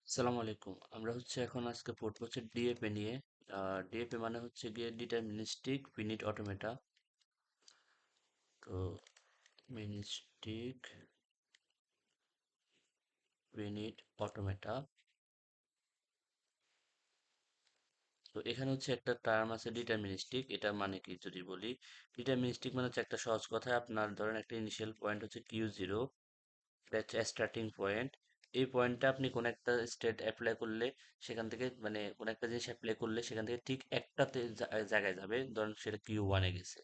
আসসালামু আলাইকুম। আমরা এখন আজকে পড়বো ডিএপি নিয়ে। ডিএপি মানে হচ্ছে গিয়ে ডিটারমিনিস্টিক ফিনিট অটোমেটা। তো মিনিস্টিক ফিনিট অটোমেটা। তো এখানে একটা টার্ম আছে ডিটারমিনিস্টিক। এটা মানে কি যদি বলি, ডিটারমিনিস্টিক মানে হচ্ছে একটা সহজ কথায় আপনার ধরেন একটা ইনিশিয়াল পয়েন্ট হচ্ছে কিউ 0, এটা হচ্ছে স্টার্টিং পয়েন্ট। এই পয়েন্টটা আপনি কোন একটা স্টেট অ্যাপ্লাই করলে সেখান থেকে মানে কোন একটা জিনিস অ্যাপ্লাই করলে সেখান থেকে ঠিক একটাতে জায়গায় যাবে। ধরেন সেটা কিউ 1-এ গেছে,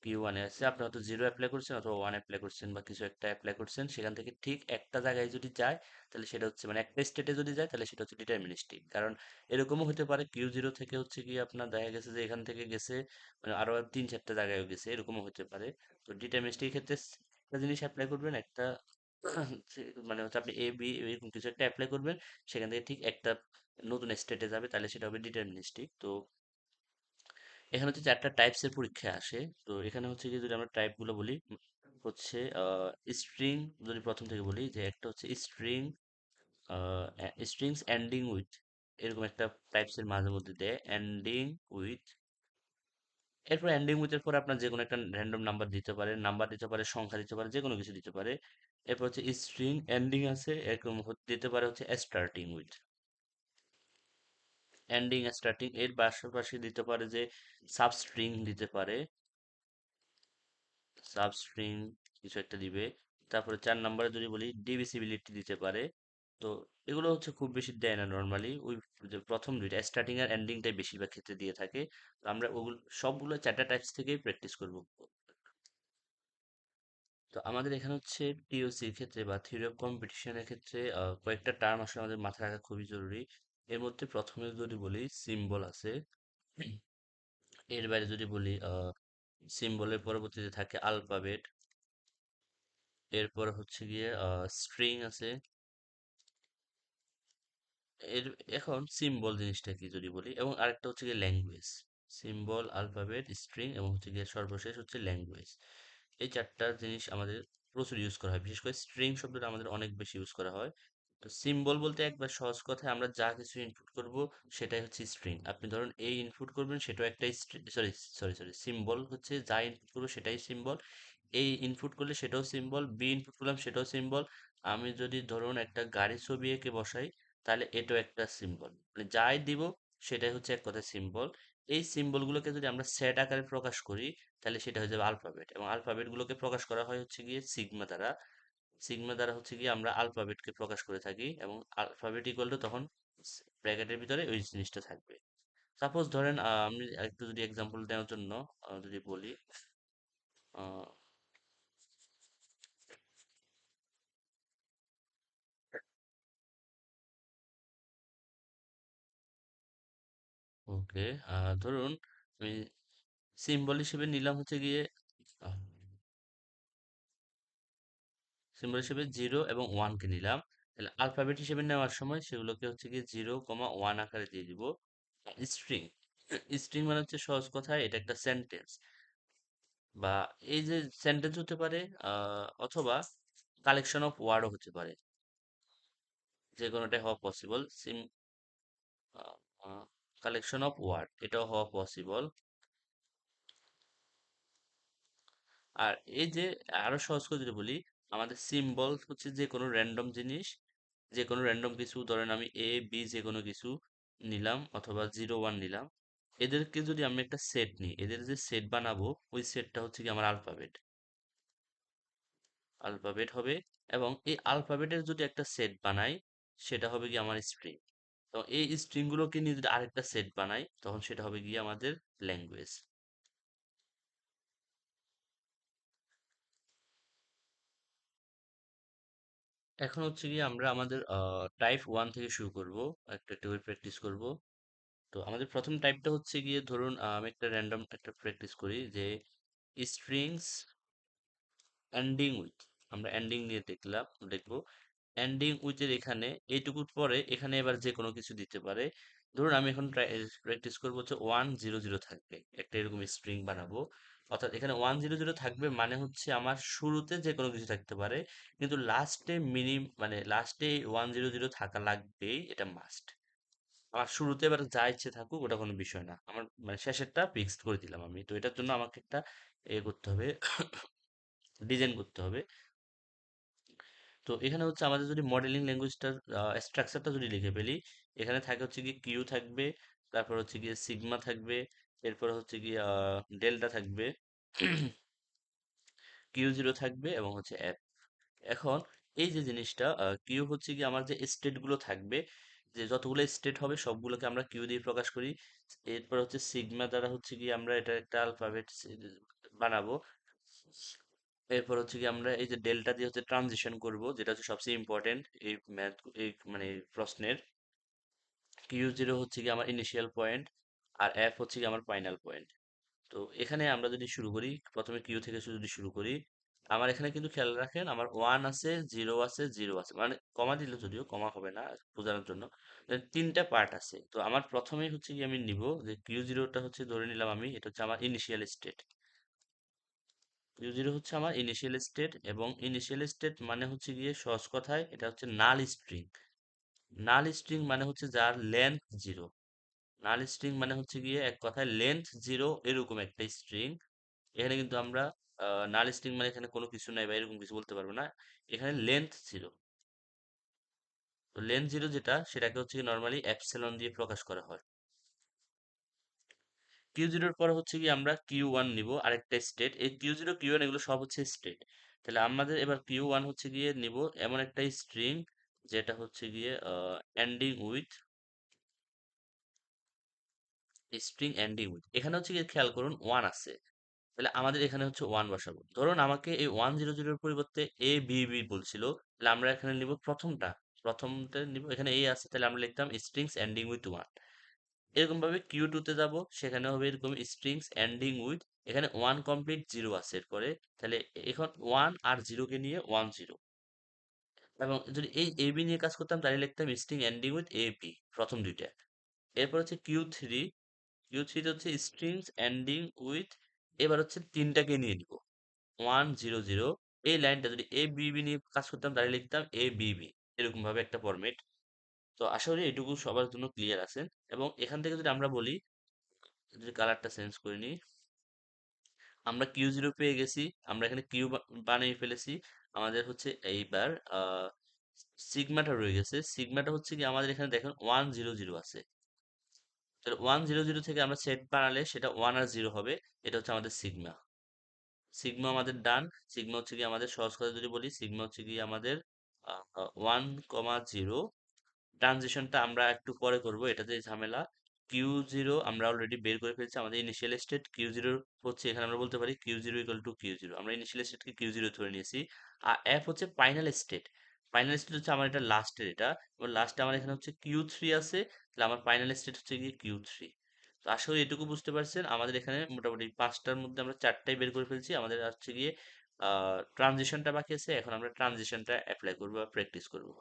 কিউ 1-এ আছে, আপনি হয়তো 0 অ্যাপ্লাই করছেন অথবা 1 অ্যাপ্লাই করছেন বা কিছু একটা অ্যাপ্লাই করছেন, সেখান থেকে ঠিক একটা জায়গায় যদি যায় তাহলে সেটা হচ্ছে মানে একটা স্টেটে যদি যায় তাহলে সেটা হচ্ছে ডিটারমিনিস্টিক। কারণ এরকমও হতে পারে কিউ 0 থেকে কি আপনার দেখা গেছে যে এখান থেকে গেছে মানে আরো 3-4টা জায়গায় গেছে, এরকমও হতে পারে। তো ডিটারমিনিস্টিক ক্ষেত্রে একটা জিনিস অ্যাপ্লাই করবেন, একটা মানে হচ্ছে আপনি এ বি এরকম কিছু একটা অ্যাপ্লাই করবেন, সেখান থেকে ঠিক একটা নতুন স্টেটে যাবে, তাহলে সেটা হবে ডিটারমিনিস্টিক। তো এখানে হচ্ছে 4টা টাইপস এর পরীক্ষা আসে। তো এখানে কি যদি আমরা টাইপ গুলো বলি, হচ্ছে স্ট্রিং। যদি প্রথম থেকে বলি যে একটা হচ্ছে স্ট্রিং, স্ট্রিংস এন্ডিং উইথ, এরকম একটা টাইপস এর মাঝে মধ্যে দেয় এন্ডিং উইথ। এরপর এন্ডিং উইথ এর পর আপনার যে কোনো একটা র্যান্ডম নাম্বার দিতে পারে, সংখ্যা দিতে পারে, যে কোনো কিছু দিতে পারে। এরপর হচ্ছে স্ট্রিং এন্ডিং আছে, এরকম দিতে পারে হচ্ছে স্টার্টিং উইথ। এন্ডিং স্টার্টিং এর পাশাপাশি দিতে পারে যে সাবস্ট্রিং দিতে পারে, সাবস্ট্রিং কিছু একটা দিবে। তারপরে 4 নম্বরে যদি বলি ডিভিসিবিলিটি দিতে পারে। তো এগুলো খুব বেশি দেয় না নর্মালি, ওই যে প্রথম দুইটা স্টার্টিং আর এন্ডিংটাই বেশিরভাগ ক্ষেত্রে দিয়ে থাকে। তো আমরা ওগুলো সবগুলো 4টা টাইপস থেকেই প্র্যাকটিস করব। তো আমাদের এখানে টিওসির ক্ষেত্রে বা থিওরি অফ কম্পিটিশনের ক্ষেত্রে কয়েকটা টার্ম আসলে আমাদের মাথায় রাখা খুবই জরুরি। এর মধ্যে প্রথমে যদি বলি সিম্বল আছে, এর বাইরে যদি বলি সিম্বলের পরবর্তীতে থাকে আলফাবেট, এরপর গিয়ে স্ট্রিং আছে। এর এখন সিম্বল জিনিসটা কি যদি বলি, এবং আরেকটা গিয়ে ল্যাঙ্গুয়েজ। সিম্বল, আলফাবেট, স্ট্রিং এবং গিয়ে সর্বশেষ ল্যাঙ্গুয়েজ। এই 4টা জিনিস আমাদের প্রচুর ইউজ করা হয়, বিশেষ করে স্ট্রিং শব্দটা আমাদের অনেক বেশি ইউজ করা হয়। তো সিম্বল বলতে একবার সহজ কথায় আমরা যা কিছু ইনপুট করব সেটাই হচ্ছে স্ট্রিং। আপনি ধরুন এই ইনপুট করবেন, সেটাও একটা সরি সরি সরি সিম্বল হচ্ছে যা ইনপুট করবো সেটাই সিম্বল। এই ইনপুট করলে সেটাও সিম্বল, বি ইনপুট করলাম সেটাও সিম্বল। আমি যদি ধরুন একটা গাড়ির ছবি এঁকে বসাই, তাহলে এটাও একটা সিম্বল। মানে যাই দিব সেটাই হচ্ছে এক কথায় সিম্বল। এই সিম্বল গুলোকে যদি আমরা সেট আকারে প্রকাশ করি তাহলে সেটা হয়ে যাবে আলফাবেট, এবং আলফাবেট গুলোকে প্রকাশ করা হয় গিয়ে সিগমা দ্বারা। সিগমা দ্বারা গিয়ে আমরা আলফাবেটকে প্রকাশ করে থাকি, এবং আলফাবেট ইকুয়াল টু তখন ব্র্যাকেটের ভিতরে ওই জিনিসটা থাকবে। সাপোজ ধরেন আমি একটু যদি এক্সাম্পল দেওয়ার জন্য যদি বলি, ওকে, ধরুন আমি সিম্বল হিসেবে নিলাম গিয়ে সিম্বল হিসেবে 0 এবং 1 কে নিলাম। তাহলে আলফাবেট হিসেবে নেওয়ার সময় সেগুলোকে গিয়ে 0, 1 আকারে দিয়ে দিব। স্ট্রিং, স্ট্রিং মানে সহজ কথায় এটা একটা সেন্টেন্স, বা এই যে সেন্টেন্স হতে পারে, অথবা কালেকশন অফ ওয়ার্ডও হতে পারে, যে কোনোটাই হওয়া পসিবল। কালেকশন অফ ওয়ার্ড এটাও হওয়া পসিবল। আর এই যে আরো সহজ করে যদি বলি, আমাদের সিম্বল যে কোনো র্যান্ডম জিনিস, যে কোনো র্যান্ডম কিছু, ধরেন আমি এ বি যে কোনো কিছু নিলাম অথবা 0, 1 নিলাম। এদেরকে যদি আমি একটা সেট নিই, এদের যে সেট বানাবো ওই সেটটা কি আমার আলফাবেট, আলফাবেট হবে। এবং এই আলফাবেটের যদি একটা সেট বানাই সেটা হবে কি আমার স্ট্রিং। তো এই স্ট্রিং গুলোকে নিয়ে যদি আরেকটা সেট বানাই তখন সেটা হবে গিয়ে আমাদের ল্যাঙ্গুয়েজ। এখন গিয়ে আমরা আমাদের টাইপ 1 থেকে শুরু করব, একটা একটা করে প্র্যাকটিস করব। তো আমাদের প্রথম টাইপটা গিয়ে ধরুন আমি একটা র্যান্ডম একটা প্র্যাকটিস করি যে স্ট্রিংস এন্ডিং উইথ। আমরা এন্ডিং নিয়ে দেখবো এন্ডিং উইথ এর এখানে এইটুকুর পরে এখানে এবার যে কোনো কিছু দিতে পারে। ধরুন আমি এখন প্র্যাকটিস করবো 1, 0, 0 থাকবে, একটা এরকম স্ট্রিং বানাবো। অর্থাৎ এখানে 100 থাকবে মানে হচ্ছে আমার শুরুতে যে কোনো কিছু থাকতে পারে, কিন্তু লাস্টে মানে লাস্টে 100 থাকা লাগবেই, এটা মাস্ট। আমার শুরুতে এবার যা ইচ্ছে থাকুক ওটা কোনো বিষয় না, আমার মানে শেষেরটা ফিক্সড করে দিলাম আমি। তো এটার জন্য আমাকে একটা করতে হবে, ডিজাইন করতে হবে। তো এখানে হচ্ছে আমাদের যদি মডেলিং ল্যাঙ্গুয়েজটার স্ট্রাকচারটা যদি লিখে ফেলি, এখানে থাকে হচ্ছে কি কিউ থাকবে, তারপর হচ্ছে গিয়ে সিগমা থাকবে, এরপর হচ্ছে গিয়ে ডেল্টা থাকবে, কিউ জিরো থাকবে এবং হচ্ছে এফ। এখন এই যে জিনিসটা, কিউ হচ্ছে কি আমার যে স্টেট গুলো থাকবে, যে যতগুলো স্টেট হবে সবগুলোকে আমরা কিউ দিয়ে প্রকাশ করি। এরপর হচ্ছে সিগমা দ্বারা হচ্ছে কি আমরা এটা একটা আলফাবেট বানাবো। এরপর হচ্ছে কি আমরা এই যে ডেল্টা দিয়ে হচ্ছে ট্রানজিশন করব, যেটা হচ্ছে সবচেয়ে ইম্পর্টেন্ট এই ম্যাথ, এই মানে প্রশ্নের। কিউ জিরো হচ্ছে কি আমার ইনিশিয়াল পয়েন্ট, আর এফ হচ্ছে কি আমার ফাইনাল পয়েন্ট। তো এখানে আমরা যদি শুরু করি, প্রথমে কিউ থেকে যদি শুরু করি, আমার এখানে কিন্তু খেয়াল রাখেন আমার ওয়ান আছে, জিরো আছে, জিরো আছে, মানে কমা দিলে যদিও কমা হবে না বোঝানোর জন্য, তিনটা পার্ট আছে। তো আমার প্রথমেই হচ্ছে কি আমি নিব যে কিউ জিরোটা হচ্ছে ধরে নিলাম আমি, এটা হচ্ছে আমার ইনিশিয়াল স্টেট। কিউ জিরো হচ্ছে আমার ইনিশিয়াল স্টেট, এবং ইনিশিয়াল স্টেট মানে হচ্ছে গিয়ে সহজ কথায় এটা হচ্ছে নাল স্ট্রিং। নাল স্ট্রিং মানে হচ্ছে যার লেন্থ জিরো। নাল স্ট্রিং মানে হচ্ছে গিয়ে এক কথায় লেন্থ জিরো এরকম একটা স্ট্রিং। এখানে কিন্তু আমরা নাল স্ট্রিং মানে এখানে কোনো কিছু নাই বা এরকম কিছু বলতে পারবো না, এখানে লেন্থ জিরো। তো লেন্থ জিরো যেটা, সেটাকে হচ্ছে নর্মালি অ্যাপসিলন দিয়ে প্রকাশ করা হয়। কিউ জিরোর পরে হচ্ছে কি আমরা কিউ ওয়ান নিব, আরেকটা স্টেট। এই কিউ জিরো কিউ ওয়ান এগুলো সব হচ্ছে স্টেট। তাহলে আমাদের এবার কিউ ওয়ান হচ্ছে গিয়ে নিব এমন একটা স্ট্রিং যেটা হচ্ছে গিয়ে এন্ডিং উইথ, এখানে হচ্ছে গিয়ে খেয়াল করুন ওয়ান আছে। তাহলে আমাদের এখানে হচ্ছে ওয়ান বসাবো। ধরুন আমাকে এই 100 পরিবর্তে এ বি বি বলছিল, তাহলে আমরা এখানে নিব প্রথমটা। প্রথমটা নিব, এখানে এ আছে, তাহলে আমরা লিখতাম স্ট্রিংস এন্ডিং উইথ ওয়ান। এরকম ভাবে কিউ টু তে যাবো, সেখানে হবে এরকম স্ট্রিংস এন্ডিং উইথ, এখানে ওয়ান কমপ্লিট জিরো আছে এরপরে, তাহলে এখন ওয়ান আর জিরোকে নিয়ে 10। এবং যদি এই এ বি নিয়ে কাজ করতাম তাহলে লিখতাম string ending with A B, প্রথম দুইটা। এরপর হচ্ছে কিউ থ্রিতে হচ্ছে স্ট্রিংস এন্ডিং উইথ, এবার হচ্ছে তিনটাকে নিয়ে নিব 100। এই লাইনটা যদি এ বি বি নিয়ে কাজ করতাম তাহলে লিখতাম এ বি বি, এরকম ভাবে একটা ফরম্যাট। তো আশা করি এটুকু সবার জন্য ক্লিয়ার আছেন। এবং এখান থেকে যদি আমরা বলি, যদি কালারটা চেঞ্জ করে নিই, আমরা কিউ জিরো পেয়ে গেছি, আমরা এখানে কিউ বানিয়ে ফেলেছি। আমাদের হচ্ছে এইবার সিগমাটা রয়ে গেছে। সিগমাটা হচ্ছে কি আমাদের এখানে দেখেন 100 আছে। তাহলে 100 থেকে আমরা সেট বানালে সেটা ওয়ান আর জিরো হবে। এটা হচ্ছে আমাদের সিগমা। সিগমা আমাদের ডান। সিগমা হচ্ছে কি আমাদের, সহজ কথা যদি বলি, সিগমা হচ্ছে কি আমাদের 1,0। ট্রানজিশনটা আমরা একটু পরে করব, এটাতে ঝামেলা। কিউ জিরো আমরা অলরেডি বের করে ফেলছি, আমাদের ইনিশিয়াল স্টেট কিউ জিরো হচ্ছে, এখানে আমরা বলতে পারি কিউ জিরো, আমরা ইনিশিয়াল স্টেটকে কিউ জিরো ধরে নিয়েছি। আর এফ হচ্ছে ফাইনাল স্টেট। ফাইনাল স্টেট হচ্ছে আমার এটা লাস্টের, এটা এবং লাস্টে আমার এখানে হচ্ছে কিউ থ্রি আছে, তাহলে আমার ফাইনাল স্টেট হচ্ছে গিয়ে কিউ থ্রি। তো আশা করি এটুকু বুঝতে পারছেন। আমাদের এখানে মোটামুটি পাঁচটার মধ্যে আমরা চারটাই বের করে ফেলছি, আমাদের হচ্ছে গিয়ে ট্রানজিশনটা বাকি আছে। এখন আমরা ট্রানজিশনটা অ্যাপ্লাই করবো বা প্র্যাকটিস করবো।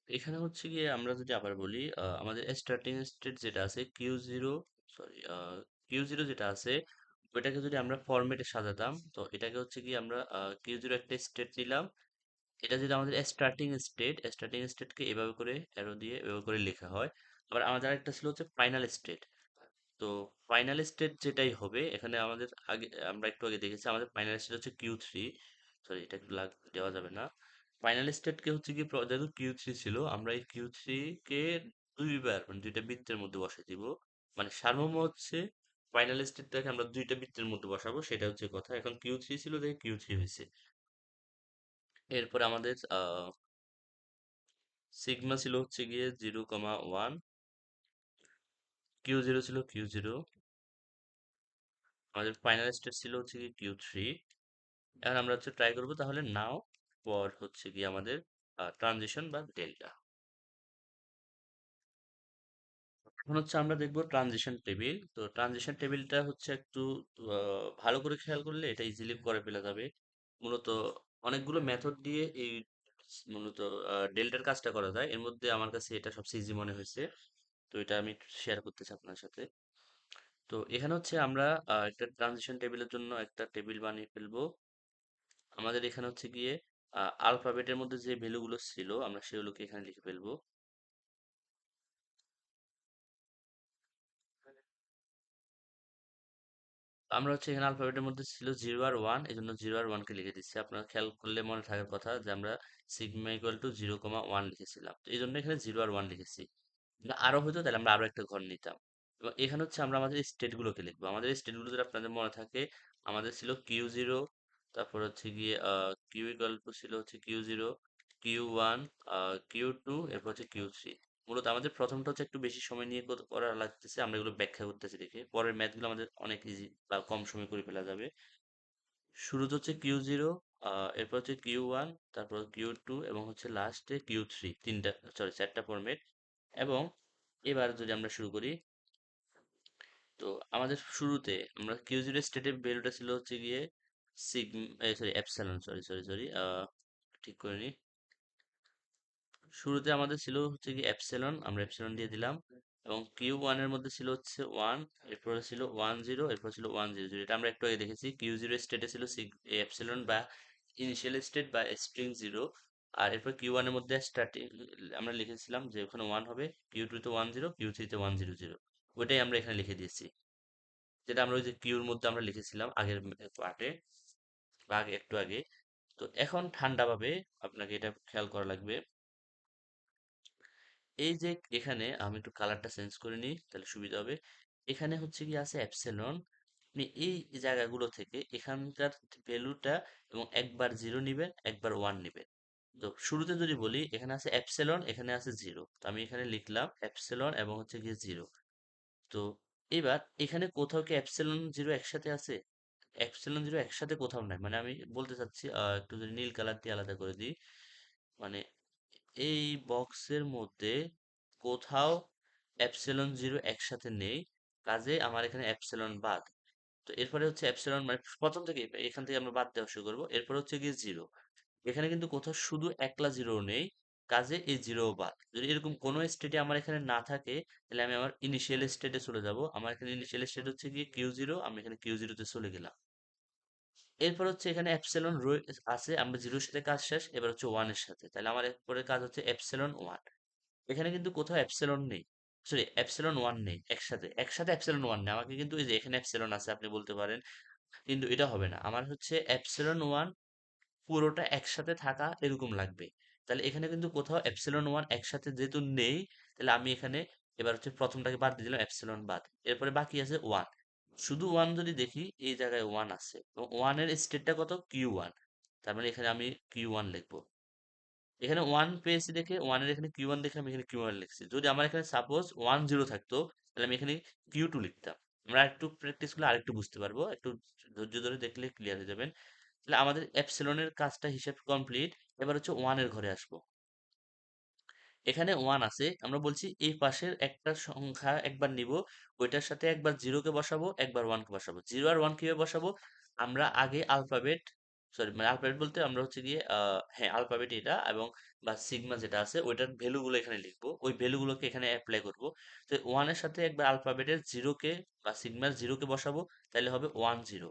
এখানে হচ্ছে গিয়ে আমরা যদি আবার বলি, আমাদের স্টার্টিং স্টেট যেটা আছে Q zero, sorry, Q zero যেটা আছে, ওইটাকে যদি আমরা ফরম্যাটে সাজাতাম, তো এটাকে হচ্ছে কি আমরা কিউ জিরো একটা স্টেট নিলাম। এটা যদি আমাদের স্টার্টিং স্টেটকে এভাবে করে অ্যারো দিয়ে এভাবে করে লেখা হয়। আবার আমাদের আরেকটা ছিল হচ্ছে ফাইনাল স্টেট। তো ফাইনাল স্টেট যেটাই হবে এখানে আমাদের আগে, আমরা একটু আগে দেখেছি আমাদের ফাইনাল স্টেট হচ্ছে কিউ থ্রি। সরি, এটা একটু দেওয়া যাবে না। ফাইনাল স্টেটকে হচ্ছে কি যেহেতু কিউ থ্রি ছিল, আমরা এই কিউ থ্রি কে দুইবার মানে দুইটা বৃত্তের মধ্যে বসাই দিব। মানে সারমর্ম হচ্ছে ফাইনাল স্টেটটাকে আমরা দুইটা বৃত্তের মধ্যে বসাবো, সেটা হচ্ছে কথা। এখন কিউ থ্রি ছিল দেখে কিউ থ্রি হয়েছে। এরপর আমাদের সিগমা ছিল হচ্ছে গিয়ে 0,1, কিউ জিরো ছিল কিউ জিরো, আমাদের ফাইনাল স্টেট ছিল হচ্ছে কি কিউ থ্রি। এখন আমরা হচ্ছে ট্রাই করবো তাহলে নাও, পর হচ্ছে কি আমাদের ট্রানজিশন বা ডেল্টা। এখন হচ্ছে আমরা দেখবো ট্রানজিশন টেবিল। তো ট্রানজিশন টেবিলটা হচ্ছে একটু ভালো করে খেয়াল করলে এটা ইজিলি করে ফেলা যাবে। মূলত অনেকগুলো মেথড দিয়ে এই মূলত ডেল্টার কাজটা করা যায়, এর মধ্যে আমার কাছে এটা সবচেয়ে ইজি মনে হয়েছে। তো এটা আমি শেয়ার করতেছি আপনার সাথে। তো এখানে হচ্ছে আমরা একটা ট্রানজিশন টেবিলের জন্য একটা টেবিল বানিয়ে ফেলবো। আমাদের এখানে হচ্ছে গিয়ে আলফাবেটের মধ্যে যে ভ্যালুগুলো ছিল আমরা সেগুলোকে এখানে লিখে ফেলবো। আমরা হচ্ছে এখানে আলফাবেটের মধ্যে ছিল 0 আর 1, এই জন্য 0 আর 1 কে লিখে দিচ্ছি। আপনারা খেয়াল করলে মনে থাকার কথা যে আমরা সিগমা ইকুয়াল টু 0, 1 লিখেছিলাম, তো এই জন্য এখানে 0 আর 1 লিখেছি। না আরো হতো তাহলে আমরা আরো একটা ঘর নিতাম। এবং এখানে হচ্ছে আমরা আমাদের স্টেট গুলোকে লিখবো। আমাদের স্টেট গুলো যদি আপনাদের মনে থাকে, আমাদের ছিল Q0, তারপর হচ্ছে গিয়ে কিউ ইকুয়াল টু ছিল হচ্ছে Q0, Q1, Q2, এরপর হচ্ছে Q3। মূলত আমাদের প্রথমটা হচ্ছে একটু বেশি সময় নিয়ে করা লাগতেছে, আমরা এগুলো ব্যাখ্যা করতেছি দেখে। পরের ম্যাথ গুলো আমাদের অনেক ইজি বা কম সময় করে ফেলা যাবে। শুরুতে হচ্ছে Q0, এরপর হচ্ছে Q1, তারপর Q2 এবং হচ্ছে লাস্টে Q3, তিনটা সরি চারটা ফরম্যাট। এবং এবার যদি আমরা শুরু করি, তো আমাদের শুরুতে আমরা Q0 স্টেটের ভ্যালুটা ছিল হচ্ছে গিয়ে সিগম সরি এপসাইলন, সরি ঠিক করে নি। শুরুতে আমাদের ছিল হচ্ছে কি এপসিলন, আমরা এপসিলন দিয়ে দিলাম। এবং Q1 এর মধ্যে ছিল হচ্ছে 1, এরপরে ছিল 10, এরপর ছিল 100। এটা আমরা একটু আগে দেখেছি। Q0 স্টেটে ছিল এপসিলন বা ইনিশিয়াল স্টেট বা স্ট্রিং 0। আর এরপর Q1 এর মধ্যে স্টার্টিং আমরা লিখেছিলাম যে ওখানে 1 হবে, Q2 তে 10, Q3 তে 100। ওইটাই আমরা এখানে লিখে দিয়েছি, যেটা আমরা ওই যে কিউর মধ্যে আমরা লিখেছিলাম আগের পার্টে বা আগে একটু আগে। তো এখন ঠান্ডাভাবে আপনাকে এটা খেয়াল করা লাগবে। এই যে এখানে আমি একটু কালারটা চেঞ্জ করে নিই তাহলে সুবিধা হবে। এখানে হচ্ছে কি আছে অ্যাপসিলন। আপনি এই জায়গাগুলো থেকে এখানকার ভ্যালুটা এবং একবার 0 নিবেন, একবার 1 নিবেন। তো শুরুতে যদি বলি এখানে আছে অ্যাপসিলন, এখানে আছে 0, তো আমি এখানে লিখলাম অ্যাপসিলন এবং হচ্ছে গিয়ে 0। তো এবার এখানে কোথাও কি অ্যাপসিলন 0 একসাথে আছে? অ্যাপসিলন 0 একসাথে কোথাও নাই, মানে আমি বলতে চাচ্ছি একটু যদি নীল কালার দিয়ে আলাদা করে দিই, মানে এই বক্সের মধ্যে কোথাও এপসিলন 0 একসাথে নেই, কাজে আমার এখানে এপসিলন বাদ। তো এরপরে হচ্ছে এপসিলন মানে প্রথম থেকে এখান থেকে আমরা বাদ দেওয়া শুরু করবো, এরপর হচ্ছে গিয়ে 0। এখানে কিন্তু কোথাও শুধু একলা 0 নেই, কাজে এই 0 বাদ। যদি এরকম কোনো স্টেটে আমার এখানে না থাকে, তাহলে আমি আমার ইনিশিয়াল স্টেটে চলে যাব। আমার এখানে ইনিশিয়াল স্টেট হচ্ছে গিয়ে Q0, আমি এখানে Q0 তে চলে গেলাম। এরপর হচ্ছে এখানে এপসিলন আছে, আমরা 0 এর সাথে কাজ শেষ, এবার হচ্ছে 1 এর সাথে, তাহলে আমার এরপরে কাজ হচ্ছে এপসিলন 1। এখানে কিন্তু কোথাও এপসিলন নেই, সরি এপসিলন 1 নেই, একসাথে একসাথে এপসিলন 1 নেই। আমাকে কিন্তু এই যে এখানে এপসিলন আছে আপনি বলতে পারেন, কিন্তু এটা হবে না। আমার হচ্ছে এপসিলন 1 পুরোটা একসাথে থাকা এরকম লাগবে। তাহলে এখানে কিন্তু কোথাও এপসিলন 1 একসাথে যেহেতু নেই, তাহলে আমি এখানে এবার হচ্ছে প্রথমটাকে বাদ দিয়ে দিলাম, এপসিলন বাদ। এরপরে বাকি আছে 1। শুধু 1 যদি দেখি এই জায়গায় 1 আছে এবং 1 এর স্টেটটা কত Q1, তার মানে এখানে আমি Q1 লিখবো। এখানে 1 পেয়েছি দেখে 1 এর এখানে Q1 দেখে আমি এখানে Q1 লিখছি। যদি আমার এখানে সাপোজ 10 থাকতো, তাহলে আমি এখানে Q2 লিখতাম। আমরা একটু প্র্যাকটিস করলে আরেকটু বুঝতে পারবো, একটু ধৈর্য ধরে দেখলে ক্লিয়ার হয়ে যাবেন। তাহলে আমাদের এপসিলনের কাজটা হিসেব কমপ্লিট। এবার হচ্ছে 1 এর ঘরে আসবো। এখানে 1 আছে, আমরা বলছি এই পাশের একটা সংখ্যা একবার নিব, ওইটার সাথে একবার 0 কে বসাবো, একবার 1 কে বসাবো। 0 আর 1 কিভাবে বসাবো? আমরা আগে আলফাবেট, সরি মানে আলফাবেট বলতে আমরা হচ্ছে গিয়ে হ্যাঁ আলফাবেট এটা, এবং বা সিগমা যেটা আছে ওইটার ভ্যালু গুলো এখানে লিখবো, ওই ভ্যালু গুলোকে এখানে অ্যাপ্লাই করব। তো 1 এর সাথে একবার আলফাবেটের 0 কে বা সিগমার 0 কে বসাবো, তাহলে হবে 1 0।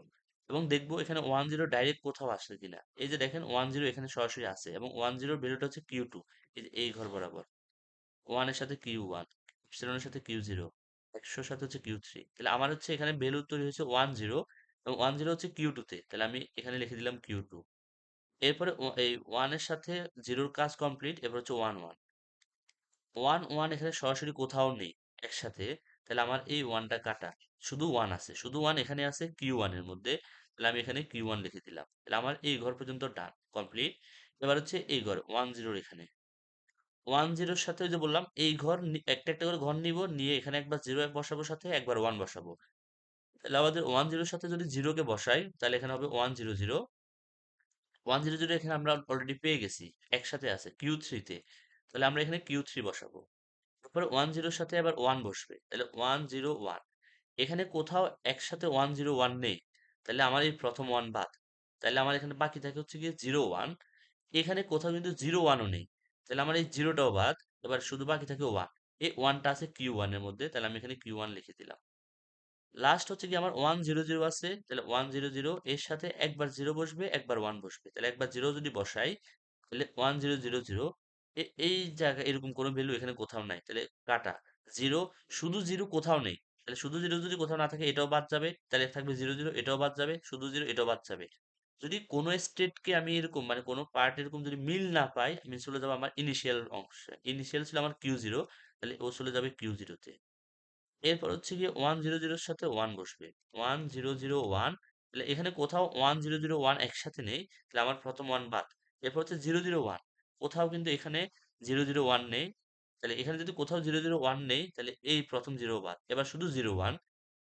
এবং দেখবো এখানে 1 0 ডাইরেক্ট কোথাও আসছে কিনা। এই যে দেখেন 1 0 এখানে সরাসরি আছে, এবং 1 0 ভ্যালুটা হচ্ছে Q2, এই যে এই ঘর বরাবর। 1 এর সাথে Q1, এপসিলনের সাথে Q0, 100 সাথে হচ্ছে Q3। তাহলে আমার হচ্ছে এখানে ভ্যালু তৈরি হয়েছে 1 0, এবং 1 0 হচ্ছে Q2 তে, তাহলে আমি এখানে লিখে দিলাম Q2। এরপরে এই 1 এর সাথে 0 কাজ কমপ্লিট, এবার হচ্ছে 1 1। 1 1 এখানে সরাসরি কোথাও নেই একসাথে, তাহলে আমার এই 1টা কাটা, শুধু 1 আছে, শুধু 1 এখানে আছে Q1 এর মধ্যে, তাহলে আমি এখানে Q1 লিখে দিলাম। তাহলে আমার এই ঘর পর্যন্ত ডান কমপ্লিট। এবার হচ্ছে এই ঘর 1 0 এখানে 1 0 সাথে ওই যে বললাম এই ঘর একটা একটা করে ঘর নিব, নিয়ে এখানে একবার 0 বসাবো, সাথে একবার 1 বসাবো। তাহলে আমাদের 1 0 সাথে যদি 0 কে বসাই, তাহলে এখানে হবে 1 0 0। 1 0 0 এখানে আমরা অলরেডি পেয়ে গেছি, একসাথে আছে Q3 তে, তাহলে আমরা এখানে Q3 বসাবো। তারপরে 1 0 সাথে আবার 1 বসবে, তাহলে 1 0 1। এখানে কোথাও একসাথে 1 0 1 নেই, তাহলে আমার এই প্রথম 1 বাদ। তাহলে আমার এখানে বাকি থাকে হচ্ছে গিয়ে 0 1। এখানে কোথাও কিন্তু 0 1ও নেই, তাহলে আমার এই 0টাও বাদ। এবার শুধু বাকি থাকে 1। এই 1টা আছে Q1 এর মধ্যে, তাহলে আমি এখানে Q1 লিখে দিলাম। লাস্ট হচ্ছে কি আমার 100 আছে, তাহলে 100 এর সাথে একবার জিরো বসবে, একবার ওয়ান বসবে, তাহলে একবার জিরো যদি বসাই তাহলে 1000, এই জায়গায় এরকম কোনো ভ্যালু এখানে কোথাও নাই, তাহলে কাটা। জিরো, শুধু জিরো কোথাও নেই, তাহলে শুধু জিরো যদি কোথাও না থাকে এটাও বাদ যাবে, তাহলে থাকবে 00, এটাও বাদ যাবে, শুধু জিরো এটাও বাদ যাবে। যদি কোনো স্টেটকে আমি এরকম মানে কোনো পার্ট এরকম যদি মিল না পাই, আমি চলে যাবো আমার ইনিশিয়াল অংশে। ইনিশিয়াল ছিল আমার Q0, তাহলে ও চলে যাবে Q0 তে। এরপর হচ্ছে গিয়ে 100 এর সাথে ওয়ান বসবে, 1001, তাহলে এখানে কোথাও 1001 একসাথে নেই, তাহলে আমার প্রথম ওয়ান বাদ। এরপর হচ্ছে 001, কোথাও কিন্তু এখানে 001 নেই, তাহলে এখানে যদি কোথাও 001 নেই তাহলে এই প্রথম জিরো বাদ, এবার শুধু 01,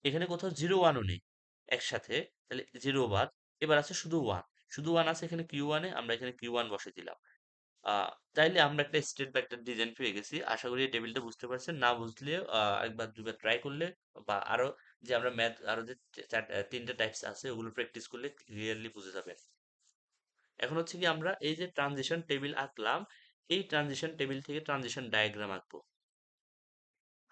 এখানে কোথাও 01ও নেই একসাথে, তাহলে জিরো বাদ। এবার আছে শুধু ওয়ান, শুধু ওয়ান আছে এখানে Q1 এ, আমরা এখানে Q1 বসে দিলাম। তাইলে আমরা একটা স্টেট বা একটা ডিজাইন পেয়ে গেছি। আশা করি এই টেবিলটা বুঝতে পারছেন। না বুঝলে একবার দুবার ট্রাই করলে বা আরো যে আমরা ম্যাথ আরো যে তিনটা টাইপস আছে ওগুলো প্র্যাকটিস করলে ক্লিয়ারলি বুঝে যাবেন। এখন হচ্ছে কি আমরা এই যে ট্রানজিশন টেবিল আঁকলাম, এই ট্রানজিশন টেবিল থেকে ট্রানজিশন ডায়াগ্রাম আঁকবো।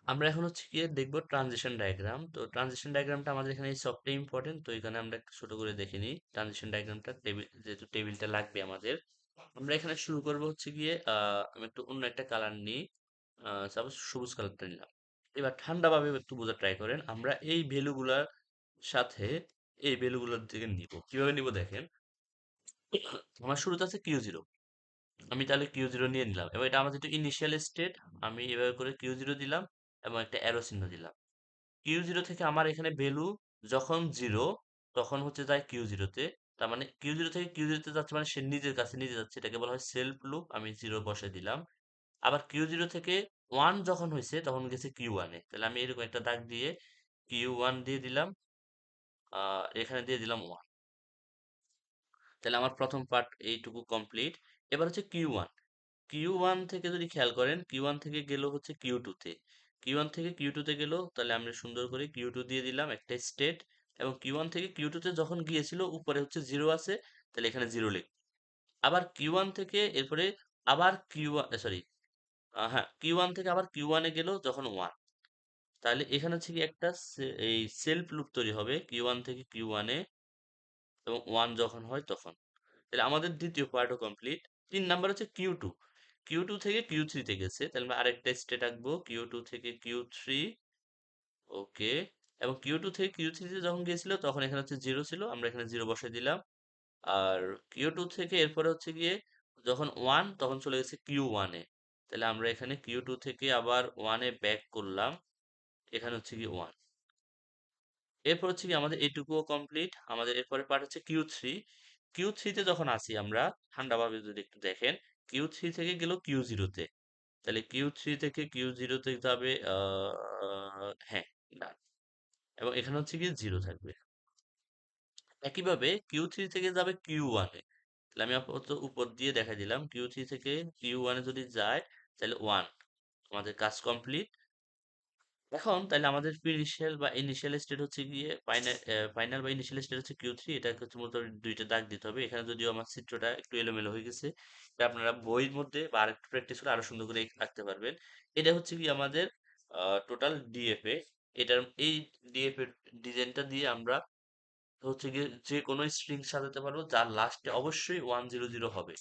আমরা এখন হচ্ছে কি দেখবো ট্রানজিশন ডায়াগ্রাম। তো ট্রানজিশন ডায়াগ্রামটা আমাদের এখানে সবটাই ইম্পর্টেন্ট, তো এখানে আমরা একটু ছোট করে দেখে নিই ট্রানজিশন ডায়াগ্রামটা। টেবিল যেহেতু টেবিলটা লাগবে আমাদের, আমরা এখানে শুরু করবো হচ্ছে গিয়ে আমি একটু অন্য একটা কালার নিই, সাপোজ সবুজ কালারটা নিলাম। এবার ঠান্ডাভাবে একটু বোঝার ট্রাই করেন, আমরা এই ভ্যালুগুলার সাথে এই ভ্যালুগুলোর দিকে নিব, কিভাবে নিব দেখেন। আমার শুরুতে আছে Q0, আমি তাহলে Q0 নিয়ে নিলাম, এবার এটা আমার যেটা ইনিশিয়াল স্টেট, আমি এভাবে করে Q0 দিলাম এবং একটা অ্যারো চিহ্ন দিলাম। Q0 থেকে আমার এখানে ভ্যালু যখন জিরো, তখন হচ্ছে যায় Q0 তে। তার মানে Q0 থেকে Q0 তে যাচ্ছে মানে সে নিজের কাছে নিজে যাচ্ছে, এটাকে বলা হয় সেলফ লুপ, আমি জিরো বসে দিলাম। আবার Q0 থেকে ওয়ান যখন হয়েছে তখন গেছে Q1 এ, তাহলে আমি এরকম একটা দাগ দিয়ে Q1 দিয়ে দিলাম, এখানে দিয়ে দিলাম ওয়ান। তাহলে আমার প্রথম পার্ট এইটুকু কমপ্লিট। এবার হচ্ছে Q1, Q1 থেকে যদি খেয়াল করেন, Q1 থেকে গেল হচ্ছে Q2 তে, Q1 থেকে Q2 তে গেল, তাহলে আমরা সুন্দর করে Q2 দিয়ে দিলাম একটা স্টেট, এবং Q1 থেকে Q2 তে যখন গিয়েছিল উপরে হচ্ছে জিরো আছে, তাহলে এখানে জিরো লিখ। আবার Q1 থেকে এরপরে আবার Q1, সরি, হ্যাঁ, Q1 থেকে আবার Q1 এ গেল যখন ওয়ান, তাহলে এখানে হচ্ছে কি একটা এই সেলফ লুপ তৈরি হবে Q1 থেকে Q1 এ, এবং ওয়ান যখন হয় তখন। তাহলে আমাদের দ্বিতীয় পার্টও কমপ্লিট। 3 নাম্বার হচ্ছে Q2, Q2 থেকে Q3 তে গেছে, তাহলে আমরা আরেকটা স্টেট আঁকবো Q2 থেকে Q3, ওকে। এবং Q2 থেকে Q3 তে যখন গিয়েছিল তখন এখানে হচ্ছে জিরো ছিল, আমরা এখানে জিরো বসাই দিলাম। আর Q2 থেকে এরপরে হচ্ছে গিয়ে যখন ওয়ান তখন চলে গেছে Q1 এ, তাহলে আমরা এখানে Q2 থেকে আবার ওয়ানে ব্যাক করলাম, এখানে হচ্ছে কি ওয়ান। এরপর হচ্ছে কি আমাদের এটুকুও কমপ্লিট। আমাদের এরপরে পার্ট হচ্ছে Q3, Q3 তে যখন আসি আমরা, ঠান্ডাভাবে যদি একটু দেখেন, Q3 থেকে গেল Q0 তে, তাহলে Q3 থেকে Q0 তে যাবে, হ্যাঁ, ডান। এবং এখানে হচ্ছে কি জিরো থাকবে। একইভাবে Q3 থেকে যাবে Q1 এ, তাহলে আমি আপাতত উপর দিয়ে দেখা দিলাম Q3 থেকে Q1 এ যদি যায় তাহলে ওয়ান, আমাদের কাজ কমপ্লিট। এখন তাহলে আমাদের ইনিশিয়াল বা ইনিশিয়াল স্টেট হচ্ছে গিয়ে ফাইনাল, ফাইনাল বা ইনিশিয়াল স্টেট হচ্ছে Q3, এটাকে হচ্ছে মূলত দুইটা দাগ দিতে হবে। এখানে যদিও আমার চিত্রটা একটু এলোমেলো হয়ে গেছে, এটা আপনারা বইয়ের মধ্যে বা আরেকটু প্র্যাকটিস করে আরো সুন্দর করে আঁকতে পারবেন। এটা হচ্ছে কি আমাদের টোটাল ডিএফএ, এটার এই ডিএফএ ডিজাইনটা দিয়ে আমরা হচ্ছে গিয়ে যে কোনো স্ট্রিং সাজাতে পারবো যার লাস্টে অবশ্যই 100 হবে।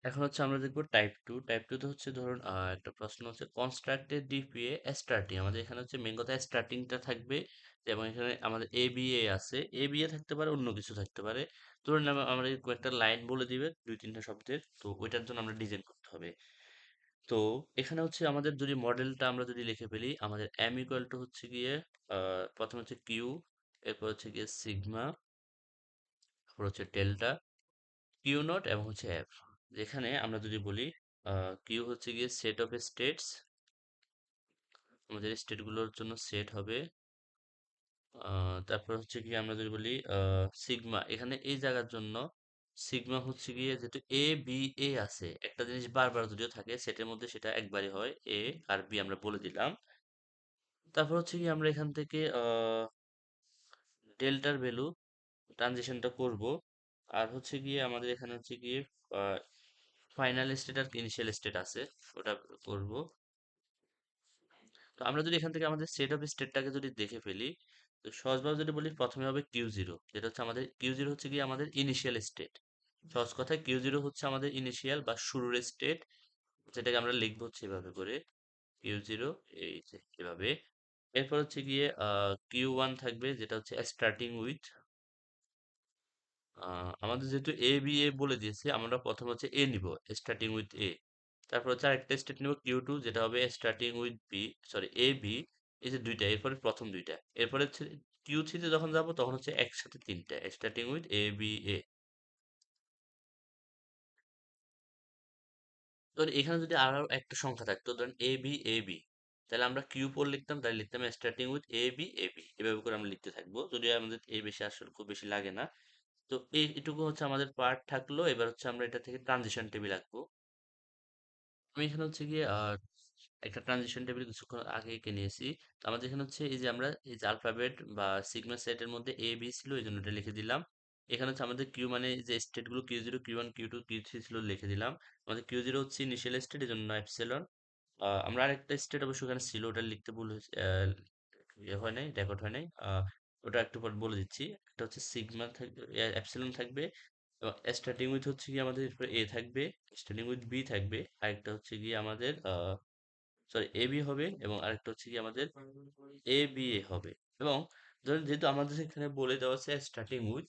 এখন হচ্ছে আমরা দেখবো টাইপ 2 তে হচ্ছে ধরুন একটা প্রশ্ন হচ্ছে কনস্ট্রাক্টেড ডিপিএ স্টার্টিং, আমাদের এখানে হচ্ছে মেন কথা স্টার্টিংটা থাকবে, যেমন এখানে আমাদের এ বি এ আছে, এ বি এ থাকতে পারে, অন্য কিছু থাকতে পারে। ধরুন আমরা একটা লাইন বলে দিবে দুই তিনটা শব্দের, তো ওইটার জন্য আমরা ডিজাইন করতে হবে। তো এখানে হচ্ছে আমাদের যদি মডেলটা আমরা যদি লিখে ফেলি, আমাদের এম ইকুয়াল টু হচ্ছে গিয়ে প্রথমে হচ্ছে কিউ, এরপর হচ্ছে গিয়ে সিগমা, তারপর হচ্ছে ডেল্টা, কিউ নট এবং হচ্ছে এফ। যেখানে আমরা যদি বলি কিউ হচ্ছে গিয়ে সেট অফ স্টেটস, আমাদের স্টেটগুলোর জন্য সেট হবে। তারপর হচ্ছে গিয়ে আমরা যদি বলি সিগমা, এখানে এই জায়গার জন্য সিগমা হচ্ছে গিয়ে যেহেতু এ বি এ আছে, একটা জিনিস বারবার যদিও থাকে সেটের মধ্যে সেটা একবারই হয়, এ আর বি আমরা বলে দিলাম। তারপর হচ্ছে কি আমরা এখান থেকে ডেল্টার ভ্যালু ট্রানজিশনটা করব। আর হচ্ছে গিয়ে আমাদের এখানে হচ্ছে গিয়ে ফাইনাল স্টেট আর ইনিশিয়াল স্টেট আছে, ওটা করব। তো আমরা যদি এখান থেকে আমাদের সেট অফ স্টেটটাকে যদি দেখে ফেলি, তো সহজভাবে যদি বলি প্রথমে হবে কিউ জিরো, যেটা হচ্ছে আমাদের কিউ জিরো হচ্ছে গিয়ে আমাদের ইনিশিয়াল স্টেট। সহজ কথায় কিউ জিরো হচ্ছে আমাদের ইনিশিয়াল বা শুরুর স্টেট, যেটাকে আমরা লিখবো হচ্ছে এভাবে করে কিউ জিরো, এই যে এভাবে। এরপর হচ্ছে গিয়ে কিউ ওয়ান থাকবে, যেটা হচ্ছে স্টার্টিং উইথ, আমাদের যেহেতু এ বি এ বলে দিয়েছে, আমরা প্রথম হচ্ছে এ নিব, স্টার্টিং উইথ এ। তারপর হচ্ছে আরেকটা স্টেট নিব কিউ টু, যেটা হবে starting with B, sorry A B. এই যে দুইটা, এরপরে প্রথম দুইটা, এরপরে হচ্ছে কিউ থ্রিতে যখন যাব তখন হচ্ছে একসাথে তিনটা, স্টার্টিং উইথ এ বি এ। তো এখানে যদি আরো একটা সংখ্যা থাকতো, ধরেন এ বি এ বি, তাহলে আমরা কিউ ফোর লিখতাম, তাহলে লিখতাম starting with A B A B, এভাবে করে আমরা লিখতে থাকবো, যদি আমাদের এ বেশি আসলে খুব বেশি লাগে না। তো এটুকু হচ্ছে আমাদের পার্ট থাকলো। এবার হচ্ছে আমরা এটা থেকে ট্রানজিশন টেবিল আঁকবো। আমি এখানে হচ্ছে গিয়ে একটা ট্রানজিশন টেবিল কিছুক্ষণ আগে এঁকে নিয়েছি। তো আমাদের এখানে হচ্ছে এই যে আমরা এই যে আলফাবেট বা সিগমা সেটের মধ্যে এ বি ছিল, এই জন্য এটা লিখে দিলাম। এখানে হচ্ছে আমাদের কিউ মানে যে স্টেট গুলো Q zero Q one Q two Q three ছিল লিখে দিলাম। আমাদের কিউ জিরো হচ্ছে ইনিশিয়াল স্টেট, এই জন্য এপসিলন। আমরা আরেকটা স্টেট অবশ্য ওখানে ছিল, ওটা লিখতে ভুল হয়েছে, ইয়ে হয় নাই, রেকর্ড হয় নাই। ওটা একটু পর বলে দিচ্ছি। এটা হচ্ছে সিগমা থাকবে, এপসিলন থাকবে, এবং স্টার্টিং উইথ হচ্ছে গিয়ে আমাদের এ থাকবে, স্টার্টিং উইথ বি থাকবে, আরেকটা হচ্ছে গিয়ে আমাদের সরি এ বি হবে, এবং আরেকটা হচ্ছে গিয়ে আমাদের এ বি এ হবে। এবং ধরুন যেহেতু আমাদের এখানে বলে দেওয়া আছে স্টার্টিং উইথ,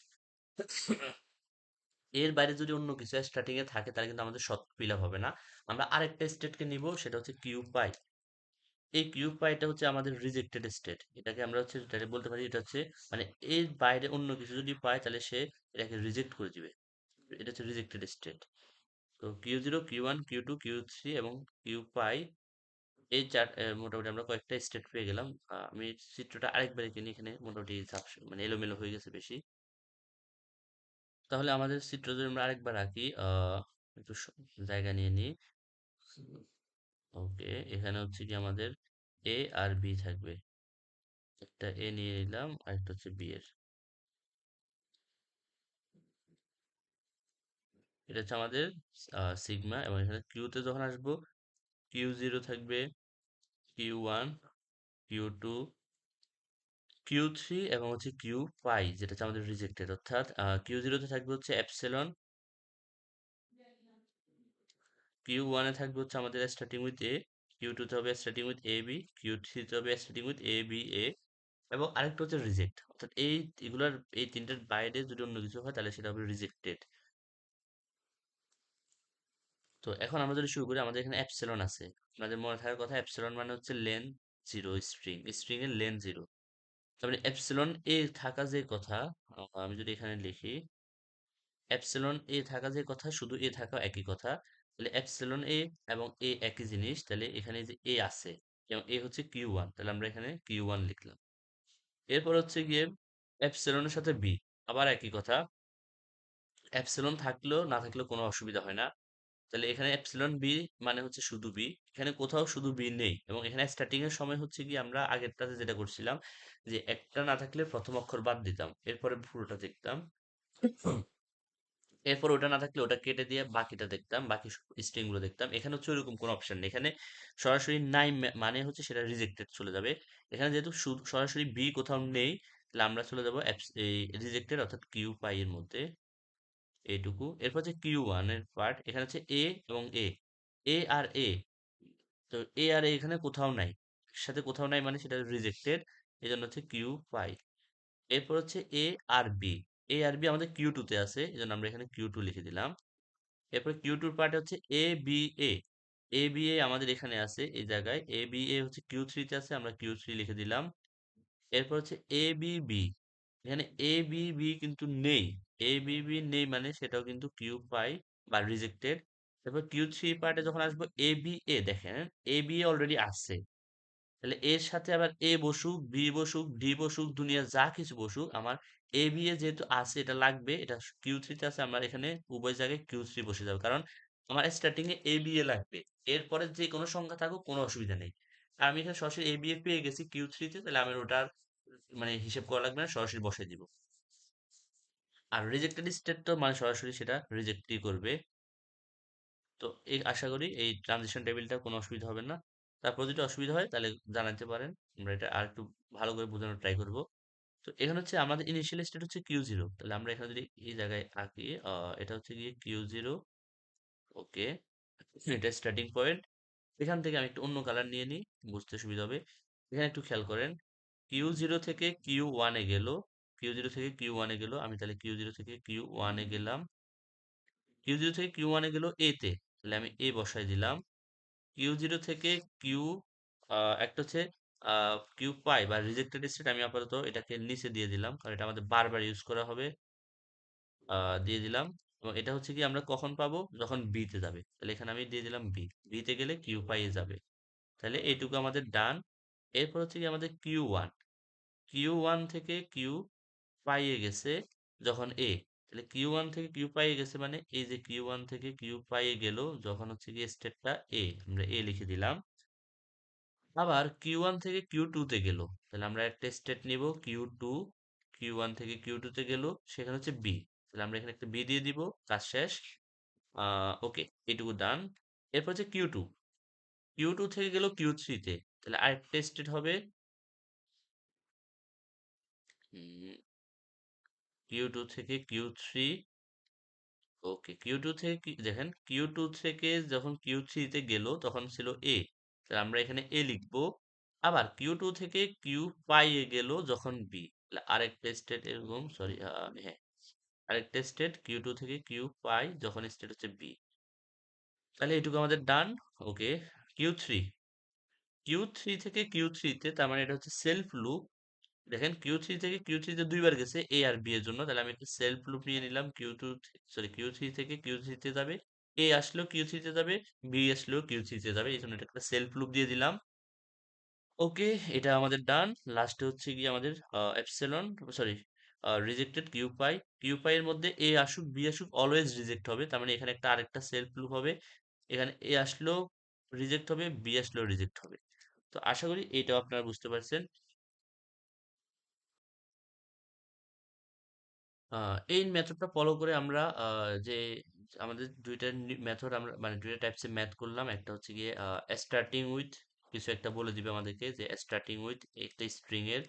এর বাইরে যদি অন্য কিছু স্টার্টিং এ থাকে তাহলে কিন্তু আমাদের শর্ত ফিল আপ হবে না। আমরা আরেকটা স্টেটকে নিব, সেটা হচ্ছে কিউ পাই। এই কিউব পাইটা হচ্ছে আমাদের রিজেক্টেড স্টেট, এটাকে আমরা হচ্ছে ডাইরেক্ট বলতে পারি এটা হচ্ছে মানে এর বাইরে অন্য কিছু যদি পায় তাহলে সে এটাকে রিজেক্ট করে দিবে, এটা হচ্ছে রিজেক্টেড স্টেট। তো Q zero Q one Q two Q three এবং কিউ পাই, এই চার মোটামুটি আমরা কয়েকটা স্টেট পেয়ে গেলাম। আমি চিত্রটা আরেকবার এঁকে নিই, এখানে মোটামুটি মানে এলোমেলো হয়ে গেছে বেশি। তাহলে আমাদের চিত্র যদি আমরা আরেকবার আঁকি, একটু জায়গা নিয়ে নিই। ওকে, এখানে হচ্ছে কি আমাদের এ আর বি থাকবে, একটা এ নিয়ে নিলাম আর একটা হচ্ছে বি এর। এটা হচ্ছে আমাদের সিগমা, এবং এখানে কিউতে যখন আসবো কিউ জিরো থাকবে, Q one Q two Q three এবং হচ্ছে কিউ পাই, যেটা হচ্ছে আমাদের রিজেক্টেড। অর্থাৎ কিউ জিরোতে থাকবে হচ্ছে অ্যাপসিলন, কিউ ওয়ানে থাকবে হচ্ছে আমাদের স্টার্টিং উইথ এ, কিউ টুতে হবে starting with A B, Q থ্রিতে হবে starting with A B A, এবং আরেকটা হচ্ছে রিজেক্ট। অর্থাৎ এগুলার এই তিনটের বাইরে যদি অন্য কিছু হয় তাহলে সেটা হবে রিজেক্টেড। তো এখন আমরা যদি শুরু করি, আমাদের এখানে অ্যাপসিলন আছে। আপনাদের মনে থাকার কথা, অ্যাপসিলন মানে হচ্ছে লেন জিরো, স্ট্রিং এর লেন জিরো। তারপরে এপসিলন এ থাকা যে কথা, আমি যদি এখানে লিখি এপসিলন এ থাকা যে কথা, শুধু এ থাকা একই কথা, তাহলে এপসিলন এ এবং এ একই জিনিস, তাহলে এখানে যে এ আছে এবং এ হচ্ছে কিউ ওয়ান, তাহলে আমরা এখানে কিউ ওয়ান লিখলাম। এরপর হচ্ছে গিয়ে এপসিলনের সাথে বি, আবার একই কথা, এপসিলন থাকলেও না থাকলেও কোনো অসুবিধা হয় না। তাহলে এখানে এপসিলন বি মানে হচ্ছে শুধু বি, এখানে কোথাও শুধু বি নেই, এবং এখানে স্টার্টিং এর সময় হচ্ছে কি আমরা আগেরটাতে যেটা করছিলাম, যে একটা না থাকলে প্রথম অক্ষর বাদ দিতাম, এরপরে পুরোটা দেখতাম। এরপর ওটা না থাকলে ওটা কেটে দিয়ে বাকিটা দেখতাম, বাকি স্ট্রিং গুলো দেখতাম। এখানে হচ্ছে ওইরকম কোনো অপশন নেই, এখানে সরাসরি নাই মানে হচ্ছে সেটা রিজেক্টেড চলে যাবে। এখানে যেহেতু সরাসরি বি কোথাও নেই, তাহলে আমরা চলে যাবো এই রিজেক্টেড অর্থাৎ কিউ পাই এর মধ্যে, এইটুকু। এরপর হচ্ছে কিউ ওয়ান এর পার্ট, এখানে হচ্ছে এ এবং এ, এ আর এ, তো এ আর এ এখানে কোথাও নাই, সাথে কোথাও নাই মানে সেটা রিজেক্টেড, এই জন্য হচ্ছে কিউ পাই। এরপর হচ্ছে এ আর বি, এ আর বি আমাদের কিউ টু তে আছে, এই জন্য আমরা এখানে কিউ টু লিখে দিলাম। এরপর কিউ টুর পার্ট হচ্ছে এ বি এ, এ বি এ আমাদের এখানে আছে এই জায়গায়, এ বি এ হচ্ছে কিউ থ্রি তে আছে, আমরা কিউ থ্রি লিখে দিলাম। এরপর হচ্ছে এ বি বি, এখানে এ বি বি কিন্তু নেই, এ বি বি নেই মানে সেটাও কিন্তু কিউ পাই বা রিজেক্টেড। তারপর কিউ থ্রি পার্টে যখন আসবো এ বি এ, দেখেন এ বি এ অলরেডি আছে, তাহলে এর সাথে আবার এ বসুক বি বসুক ডি বসুক দুনিয়া যা কিছু বসুক, আমার এ বি এ যেহেতু আছে এটা লাগবে, এটা কিউ থ্রিতে আছে, আমার এখানে উভয় জায়গায় কিউ থ্রি বসে যাবে, কারণ আমার স্টার্টিং এ এ বি এ লাগবে। এরপরে যে কোনো সংখ্যা থাকুক কোনো অসুবিধা নেই। আর আমি এখানে সরাসরি এ বি এ পেয়ে গেছি কিউ থ্রিতে, তাহলে আমার ওটার মানে হিসেব করা লাগবে না, সরাসরি বসাই দিব। আর রিজেক্টেড স্টেট তো মানে সরাসরি সেটা রিজেক্টই করবে। তো এই আশা করি এই ট্রানজিশন টেবিলটা কোনো অসুবিধা হবে না। তারপর যদি অসুবিধা হয় তাহলে জানাতে পারেন, আমরা এটা আর একটু ভালো করে বোঝানোর ট্রাই করব। তো এখানে হচ্ছে আমাদের ইনিশিয়াল স্টেট হচ্ছে কিউ জিরো, তাহলে আমরা এখানে যদি এই জায়গায় আঁকি, এটা হচ্ছে গিয়ে কিউ জিরো। ওকে, এটা স্টার্টিং পয়েন্ট। এখান থেকে আমি একটু অন্য কালার নিয়ে নিই, বুঝতে সুবিধা হবে। এখানে একটু খেয়াল করেন, কিউ জিরো থেকে কিউ ওয়ানে গেল, কিউ জিরো থেকে কিউ ওয়ানে গেল, আমি তাহলে কিউ জিরো থেকে কিউ ওয়ানে গেলাম, কিউ জিরো থেকে কিউ ওয়ানে গেল এ তে, তাহলে আমি এ বসাই দিলাম। কিউ জিরো থেকে কিউ, একটা হচ্ছে কিউ পাই বা রিজেক্টেড স্টেট, আমি আপাতত এটাকে নিচে দিয়ে দিলাম কারণ এটা আমাদের বারবার ইউজ করা হবে। দিয়ে দিলাম। এবং এটা হচ্ছে কি আমরা কখন পাবো, যখন বি তে যাবে, তাহলে এখানে আমি দিয়ে দিলাম বি, বি তে গেলে কিউ পাই যাবে। তাহলে এইটুকু আমাদের ডান। এরপর হচ্ছে কি আমাদের কিউ ওয়ান, কিউ ওয়ান থেকে কিউ পাইয়ে গেছে যখন এ, তাহলে কিউ ওয়ান থেকে কিউ পাইয়ে গেছে মানে এই যে কিউ ওয়ান থেকে কিউ পাইয়ে গেল যখন হচ্ছে কি স্টেটটা এ, আমরা এ লিখে দিলাম। আবার কিউ ওয়ান থেকে কিউ টু তে গেল, তাহলে আমরা একটা স্টেট নিব কিউ টু, কিউ ওয়ান থেকে কিউ টু তে গেল, সেখানে হচ্ছে বি, তাহলে আমরা এখানে একটা বি দিয়ে দিব, কাজ শেষ। ওকে, এইটুকু ডান। এরপর হচ্ছে কিউ টু, কিউ টু থেকে গেল কিউ থ্রি তে, তাহলে আরেকটা স্টেট হবে কিউ টু থেকে কিউ থ্রি। ওকে, কিউ টু থেকে দেখেন কিউ টু থেকে যখন কিউ থ্রি তে গেল তখন ছিল এ, তাহলে আমরা এখানে এ লিখবো। আবার কিউ টু থেকে কিউ পাই এ গেল যখন বি, তাহলে আরেকটা স্টেট এরকম, সরি, হ্যাঁ, আরেকটা স্টেট কিউ টু থেকে কিউ পাই যখন স্টেট হচ্ছে বি, তাহলে এটুকু আমাদের ডান। ওকে, কিউ থ্রি, কিউ থ্রি থেকে কিউ থ্রিতে, তার মানে এটা হচ্ছে সেলফ লুপ। দেখেন কিউ থ্রি থেকে কিউ থ্রিতে দুইবার গেছে এ আর বি এর জন্য, তাহলে আমি একটা সেলফ লুপ নিয়ে নিলাম, Q two, sorry, Q three থেকে কিউ থ্রিতে যাবে, এ আসলেও কিউ থ্রিতে যাবে, বি আসলেও কিউ থ্রিতে যাবে, এই জন্য এটা একটা সেলফ লুপ দিয়ে দিলাম। ওকে, এটা আমাদের ডান। লাস্টে হচ্ছে গিয়ে আমাদের এপসিলন, সরি, রিজেক্টেড কিউ পাই, কিউ পাই এর মধ্যে এ আসুক বি আসুক অলওয়েজ রিজেক্ট হবে, তার মানে এখানে একটা আরেকটা সেলফ লুপ হবে, এখানে এ আসলেও রিজেক্ট হবে, বি আসলেও রিজেক্ট হবে। তো আশা করি এটাও আপনারা বুঝতে পারছেন। এই মেথডটা ফলো করে আমরা যে আমাদের দুইটা মেথড, আমরা মানে দুইটা টাইপসের ম্যাথ করলাম, একটা হচ্ছে গিয়ে স্টার্টিং উইথ কিছু একটা বলে দিবে আমাদেরকে যে স্টার্টিং উইথ একটা স্ট্রিং এর,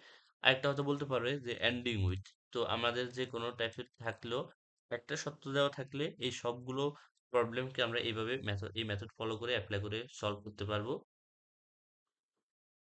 আরেকটা হয়তো বলতে পারবে যে এন্ডিং উইথ। তো আমাদের যে কোনো টাইপের থাকলেও একটা সত্য দেওয়া থাকলে এই সবগুলো প্রবলেমকে আমরা এইভাবে মেথড, এই মেথড ফলো করে অ্যাপ্লাই করে সলভ করতে পারবো।